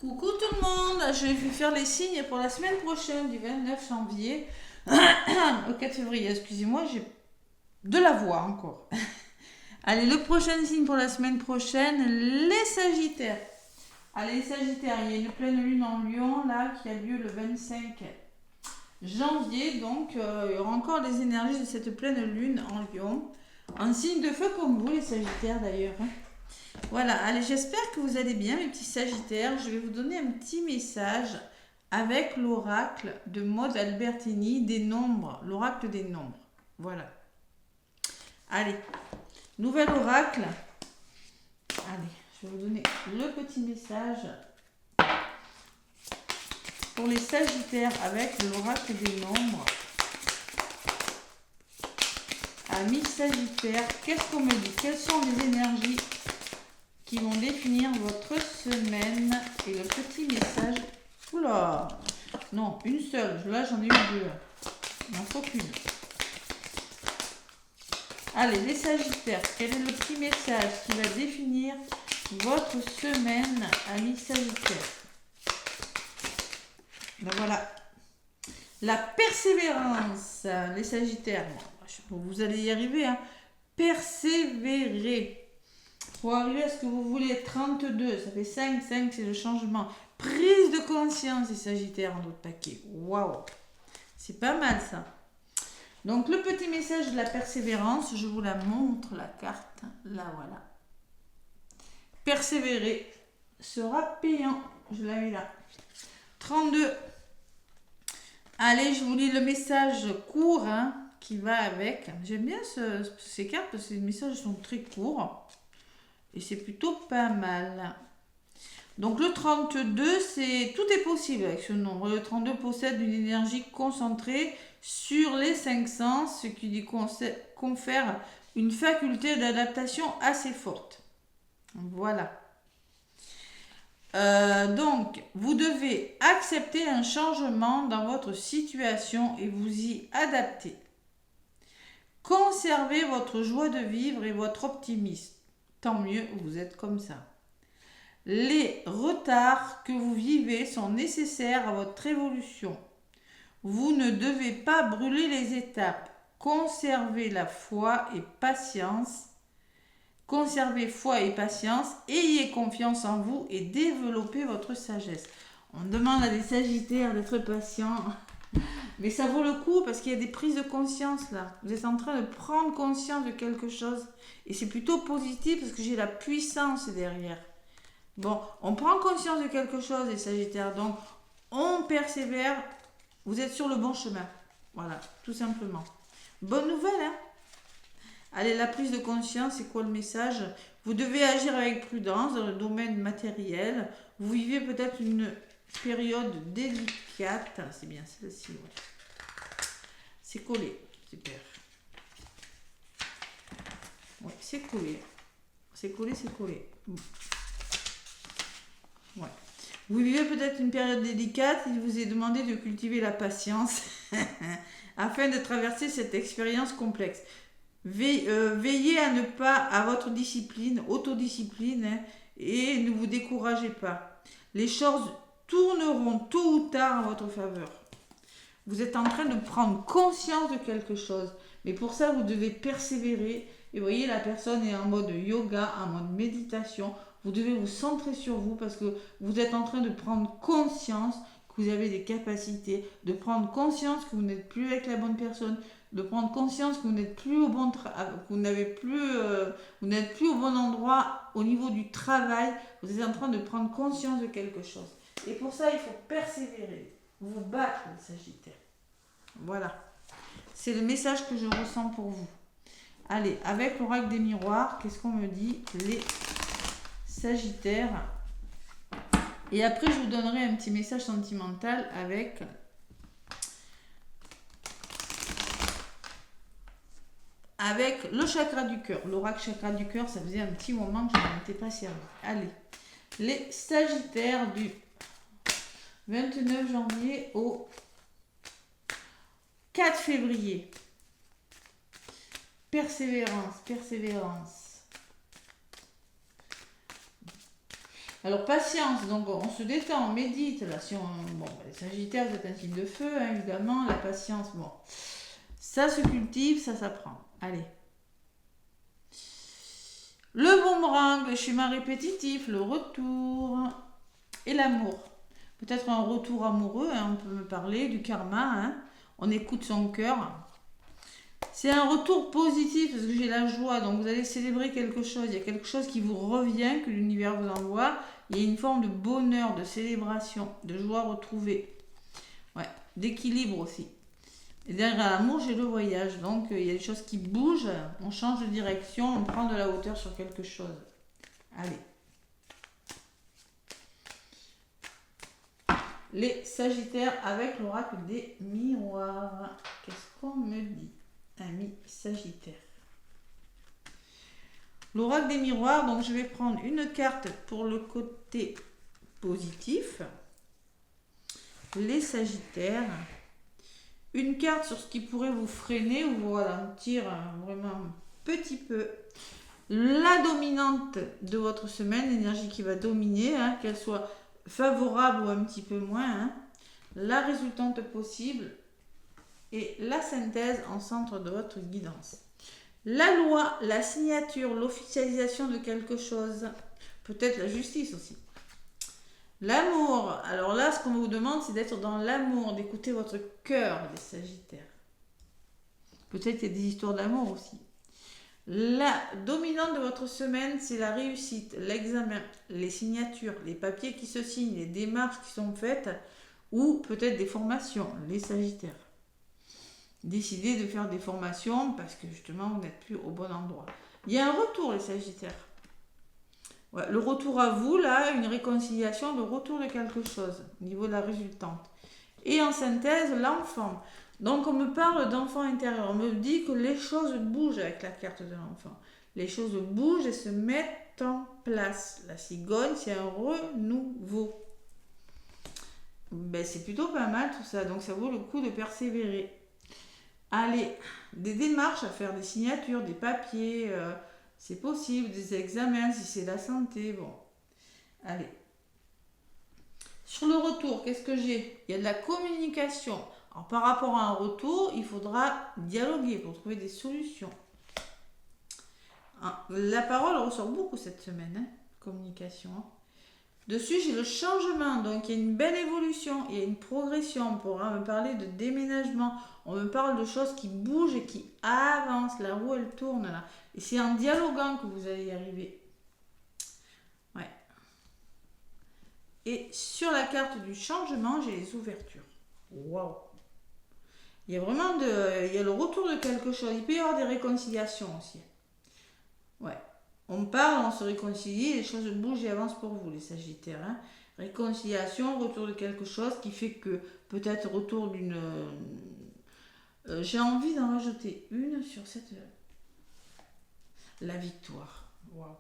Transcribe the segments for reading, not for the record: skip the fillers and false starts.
Coucou tout le monde, je vais faire les signes pour la semaine prochaine du 29 janvier au 4 février. Excusez-moi, j'ai de la voix encore. Allez, le prochain signe pour la semaine prochaine, les Sagittaires. Allez, les Sagittaires, il y a une pleine lune en Lion là qui a lieu le 25 janvier. Donc, il y aura encore les énergies de cette pleine lune en Lion. En signe de feu comme vous, les Sagittaires d'ailleurs. Voilà, allez, j'espère que vous allez bien, mes petits Sagittaires. Je vais vous donner un petit message avec l'oracle de Maud Albertini des nombres, l'oracle des nombres. Voilà. Allez, nouvel oracle. Allez, je vais vous donner le petit message pour les Sagittaires avec l'oracle des nombres. Amis Sagittaires, qu'est-ce qu'on me dit? Quelles sont les énergies qui vont définir votre semaine? Et le petit message. Oula, non, une seule. Là, j'en ai eu deux. Il n'en faut qu'une. Allez, les Sagittaires, quel est le petit message qui va définir votre semaine, amis Sagittaires? Ben voilà. La persévérance, les Sagittaires. Bon, vous allez y arriver, hein. Persévérer. Pour arriver à ce que vous voulez, 32, ça fait 5, 5 c'est le changement. Prise de conscience des Sagittaires en d'autres paquets. Waouh, c'est pas mal ça. Donc le petit message de la persévérance, je vous la montre, la carte, là voilà. Persévérer sera payant, je l'avais là. 32. Allez, je vous lis le message court qui va avec. J'aime bien ces cartes parce que les messages sont très courts. Et c'est plutôt pas mal. Donc le 32, tout est possible avec ce nombre. Le 32 possède une énergie concentrée sur les 5 sens, ce qui lui confère une faculté d'adaptation assez forte. Voilà. Donc, vous devez accepter un changement dans votre situation et vous y adapter. Conservez votre joie de vivre et votre optimisme. Tant mieux, vous êtes comme ça. Les retards que vous vivez sont nécessaires à votre évolution. Vous ne devez pas brûler les étapes. Conservez la foi et patience. Conservez foi et patience. Ayez confiance en vous et développez votre sagesse. On demande à des Sagittaires d'être patients. Mais ça vaut le coup parce qu'il y a des prises de conscience là. Vous êtes en train de prendre conscience de quelque chose. Et c'est plutôt positif parce que j'ai la puissance derrière. Bon, on prend conscience de quelque chose, les Sagittaires. Donc, on persévère. Vous êtes sur le bon chemin. Voilà, tout simplement. Bonne nouvelle, hein? Allez, la prise de conscience, c'est quoi le message? Vous devez agir avec prudence dans le domaine matériel. Vous vivez peut-être une période délicate. C'est bien celle-ci, ouais. C'est collé. Super. Ouais, c'est collé. C'est collé, c'est collé. Ouais. Vous vivez peut-être une période délicate. Il vous est demandé de cultiver la patience afin de traverser cette expérience complexe. Veillez à ne pas à votre discipline, autodiscipline, et ne vous découragez pas. Les choses tourneront tôt ou tard en votre faveur. Vous êtes en train de prendre conscience de quelque chose. Mais pour ça, vous devez persévérer. Et vous voyez, la personne est en mode yoga, en mode méditation. Vous devez vous centrer sur vous parce que vous êtes en train de prendre conscience que vous avez des capacités, de prendre conscience que vous n'êtes plus avec la bonne personne, de prendre conscience que vous n'êtes plus au bon vous n'êtes plus au bon endroit au niveau du travail. Vous êtes en train de prendre conscience de quelque chose. Et pour ça, il faut persévérer. Vous battre, les Sagittaires. Voilà. C'est le message que je ressens pour vous. Allez, avec l'oracle des miroirs, qu'est-ce qu'on me dit, les Sagittaires? Et après, je vous donnerai un petit message sentimental avec le chakra du cœur. L'oracle chakra du cœur, ça faisait un petit moment que je n'en étais pas servi. Allez, les Sagittaires du 29 janvier au 4 février. Persévérance, persévérance. Alors, patience, donc on se détend, on médite. Là, si on, bon, les Sagittaires, vous êtes un signe de feu, hein, évidemment. La patience, bon, ça se cultive, ça s'apprend. Allez. Le boomerang, le schéma répétitif, le retour et l'amour. Peut-être un retour amoureux, hein, on peut me parler du karma. Hein. On écoute son cœur. C'est un retour positif parce que j'ai la joie. Donc vous allez célébrer quelque chose. Il y a quelque chose qui vous revient, que l'univers vous envoie. Il y a une forme de bonheur, de célébration, de joie retrouvée. Ouais, d'équilibre aussi. Et derrière l'amour, j'ai le voyage. Donc, il y a des choses qui bougent. On change de direction. On prend de la hauteur sur quelque chose. Allez. Les Sagittaires avec l'oracle des miroirs. Qu'est-ce qu'on me dit, ami Sagittaire? L'oracle des miroirs. Donc, je vais prendre une carte pour le côté positif. Les Sagittaires. Une carte sur ce qui pourrait vous freiner ou vous ralentir vraiment un petit peu. La dominante de votre semaine, l'énergie qui va dominer, hein, qu'elle soit favorable ou un petit peu moins. Hein. La résultante possible et la synthèse en centre de votre guidance. La loi, la signature, l'officialisation de quelque chose. Peut-être la justice aussi. L'amour, alors là, ce qu'on vous demande, c'est d'être dans l'amour, d'écouter votre cœur, les Sagittaires. Peut-être qu'il y a des histoires d'amour aussi. La dominante de votre semaine, c'est la réussite, l'examen, les signatures, les papiers qui se signent, les démarches qui sont faites, ou peut-être des formations, les Sagittaires. Décidez de faire des formations parce que justement, vous n'êtes plus au bon endroit. Il y a un retour, les Sagittaires. Ouais, le retour à vous, là, une réconciliation, le retour de quelque chose au niveau de la résultante. Et en synthèse, l'enfant. Donc, on me parle d'enfant intérieur. On me dit que les choses bougent avec la carte de l'enfant. Les choses bougent et se mettent en place. La cigogne, c'est un renouveau. Ben, c'est plutôt pas mal tout ça. Donc, ça vaut le coup de persévérer. Allez, des démarches à faire, des signatures, des papiers... c'est possible, des examens, si c'est la santé, bon. Allez. Sur le retour, qu'est-ce que j'ai? Il y a de la communication. Alors, par rapport à un retour, il faudra dialoguer pour trouver des solutions. La parole ressort beaucoup cette semaine, hein, communication. Dessus, j'ai le changement, donc il y a une belle évolution, il y a une progression. On pourra me parler de déménagement. On me parle de choses qui bougent et qui avancent. La roue, elle tourne là. Et c'est en dialoguant que vous allez y arriver. Ouais. Et sur la carte du changement, j'ai les ouvertures. Waouh! Il y a vraiment il y a le retour de quelque chose. Il peut y avoir des réconciliations aussi. Ouais. On parle, on se réconcilie, les choses bougent et avancent pour vous, les Sagittaires. Hein. Réconciliation, retour de quelque chose qui fait que peut-être retour d'une... j'ai envie d'en rajouter une sur cette... La victoire. Wow.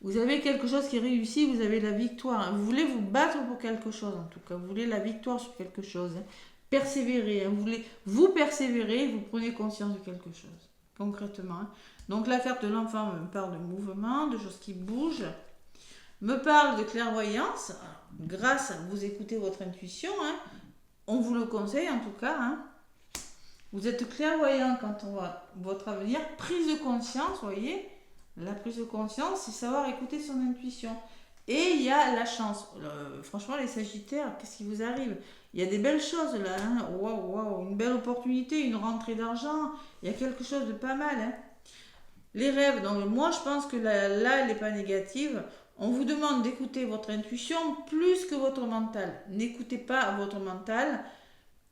Vous avez quelque chose qui réussit, vous avez la victoire. Vous voulez vous battre pour quelque chose, en tout cas. Vous voulez la victoire sur quelque chose. Hein. Persévérer. Hein. Vous voulez vous persévérer, vous prenez conscience de quelque chose. Concrètement. Hein. Donc la carte de l'enfant me parle de mouvement, de choses qui bougent. Me parle de clairvoyance. Grâce à vous écoutez votre intuition. Hein. On vous le conseille en tout cas. Hein. Vous êtes clairvoyant quand on voit votre avenir. Prise de conscience, vous voyez. La prise de conscience, c'est savoir écouter son intuition. Et il y a la chance. Franchement, les Sagittaires, qu'est-ce qui vous arrive? Il y a des belles choses là. Hein. Waouh, waouh, une belle opportunité, une rentrée d'argent. Il y a quelque chose de pas mal. Hein. Les rêves, donc moi je pense que là elle n'est pas négative. On vous demande d'écouter votre intuition plus que votre mental. N'écoutez pas votre mental.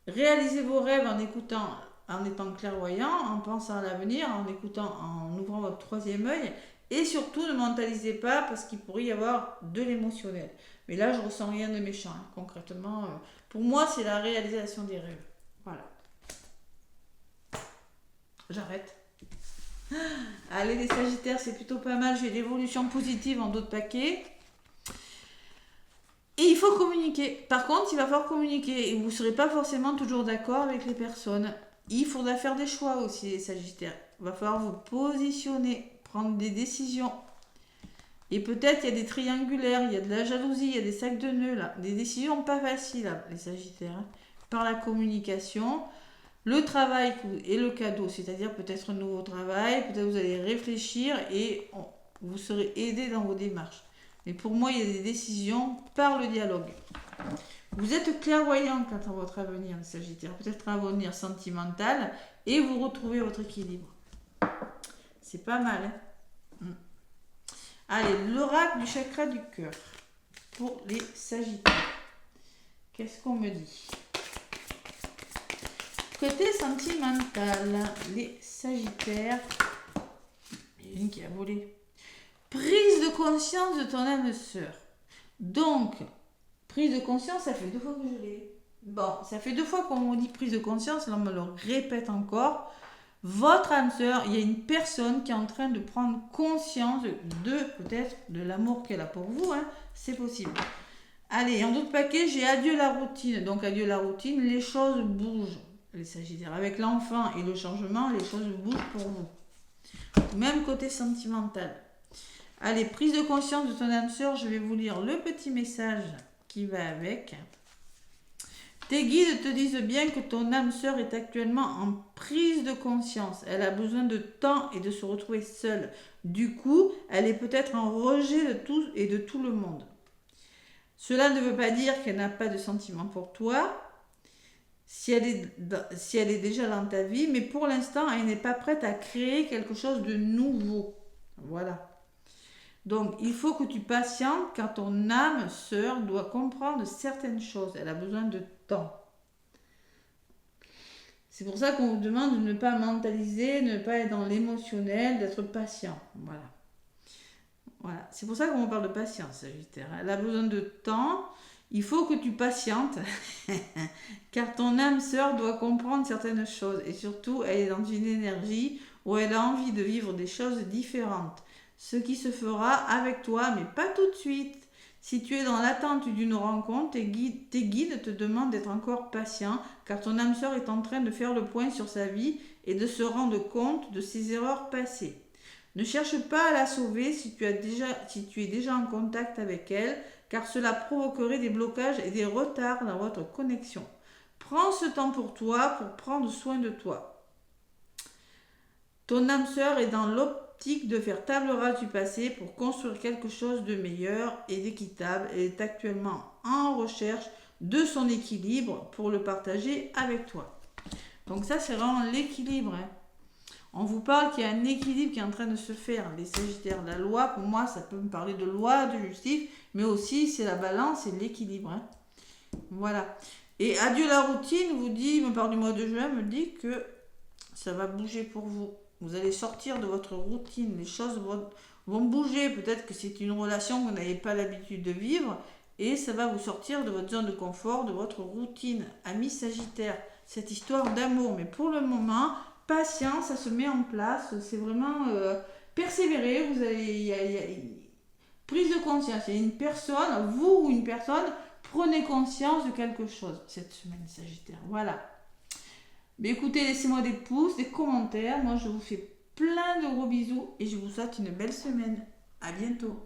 Réalisez vos rêves en écoutant, en étant clairvoyant, en pensant à l'avenir, en écoutant, en ouvrant votre troisième œil. Et surtout, ne mentalisez pas parce qu'il pourrait y avoir de l'émotionnel. Mais là, je ressens rien de méchant. Hein. Concrètement, pour moi, c'est la réalisation des rêves. Voilà. J'arrête. Allez, les Sagittaires, c'est plutôt pas mal. J'ai l'évolution positive en d'autres paquets. Et il faut communiquer. Par contre, il va falloir communiquer. Et vous ne serez pas forcément toujours d'accord avec les personnes. Il faudra faire des choix aussi, les Sagittaires. Il va falloir vous positionner, prendre des décisions. Et peut-être il y a des triangulaires, il y a de la jalousie, il y a des sacs de nœuds là. Des décisions pas faciles, là, les Sagittaires. Hein. Par la communication, le travail et le cadeau, c'est-à-dire peut-être un nouveau travail, peut-être vous allez réfléchir et vous serez aidé dans vos démarches. Mais pour moi, il y a des décisions par le dialogue. Vous êtes clairvoyant quant à votre avenir, les Sagittaires. Peut-être un avenir sentimental et vous retrouvez votre équilibre. C'est pas mal. Hein. Allez, l'oracle du chakra du cœur pour les Sagittaires. Qu'est-ce qu'on me dit? Côté sentimental, les Sagittaires. Il y a une qui a volé. Prise de conscience de ton âme sœur. Donc, prise de conscience, ça fait 2 fois que je l'ai. Bon, ça fait 2 fois qu'on me dit prise de conscience, là on me le répète encore. Votre âme sœur, il y a une personne qui est en train de prendre conscience de peut-être de l'amour qu'elle a pour vous, hein, c'est possible. Allez, en d'autres paquets, j'ai adieu la routine. Donc adieu la routine, les choses bougent, les Sagittaires. Avec l'enfant et le changement, les choses bougent pour vous. Même côté sentimental. Allez, prise de conscience de ton âme sœur, je vais vous lire le petit message qui va avec. Tes guides te disent bien que ton âme sœur est actuellement en prise de conscience. Elle a besoin de temps et de se retrouver seule. Du coup, elle est peut-être en rejet de tout et de tout le monde. Cela ne veut pas dire qu'elle n'a pas de sentiments pour toi, si elle est déjà dans ta vie, mais pour l'instant, elle n'est pas prête à créer quelque chose de nouveau. Voilà. Donc, il faut que tu patientes car ton âme sœur doit comprendre certaines choses. Elle a besoin de temps. C'est pour ça qu'on vous demande de ne pas mentaliser, de ne pas être dans l'émotionnel, d'être patient. Voilà. Voilà. C'est pour ça qu'on parle de patience, Sagittaire. Elle a besoin de temps. Il faut que tu patientes car ton âme sœur doit comprendre certaines choses. Et surtout, elle est dans une énergie où elle a envie de vivre des choses différentes. Ce qui se fera avec toi, mais pas tout de suite. Si tu es dans l'attente d'une rencontre, tes guides te demandent d'être encore patient, car ton âme sœur est en train de faire le point sur sa vie et de se rendre compte de ses erreurs passées. Ne cherche pas à la sauver si tu es déjà en contact avec elle, car cela provoquerait des blocages et des retards dans votre connexion. Prends ce temps pour toi, pour prendre soin de toi. Ton âme sœur est dans l'optique de faire table rase du passé pour construire quelque chose de meilleur et d'équitable. Elle est actuellement en recherche de son équilibre pour le partager avec toi. Donc ça, c'est vraiment l'équilibre. Hein. On vous parle qu'il y a un équilibre qui est en train de se faire. Les Sagittaires, la loi, pour moi, ça peut me parler de loi, de justice, mais aussi c'est la balance et l'équilibre. Hein. Voilà. Et adieu la routine, vous dit, me parle du mois de juin, me dit que ça va bouger pour vous. Vous allez sortir de votre routine, les choses vont bouger. Peut-être que c'est une relation que vous n'avez pas l'habitude de vivre et ça va vous sortir de votre zone de confort, de votre routine. Amis Sagittaire, cette histoire d'amour. Mais pour le moment, patience, ça se met en place. C'est vraiment persévérer. Vous allez, prise de conscience. Il y a une personne, vous ou une personne, prenez conscience de quelque chose cette semaine Sagittaire. Voilà. Mais écoutez, laissez-moi des pouces, des commentaires. Moi, je vous fais plein de gros bisous et je vous souhaite une belle semaine. À bientôt.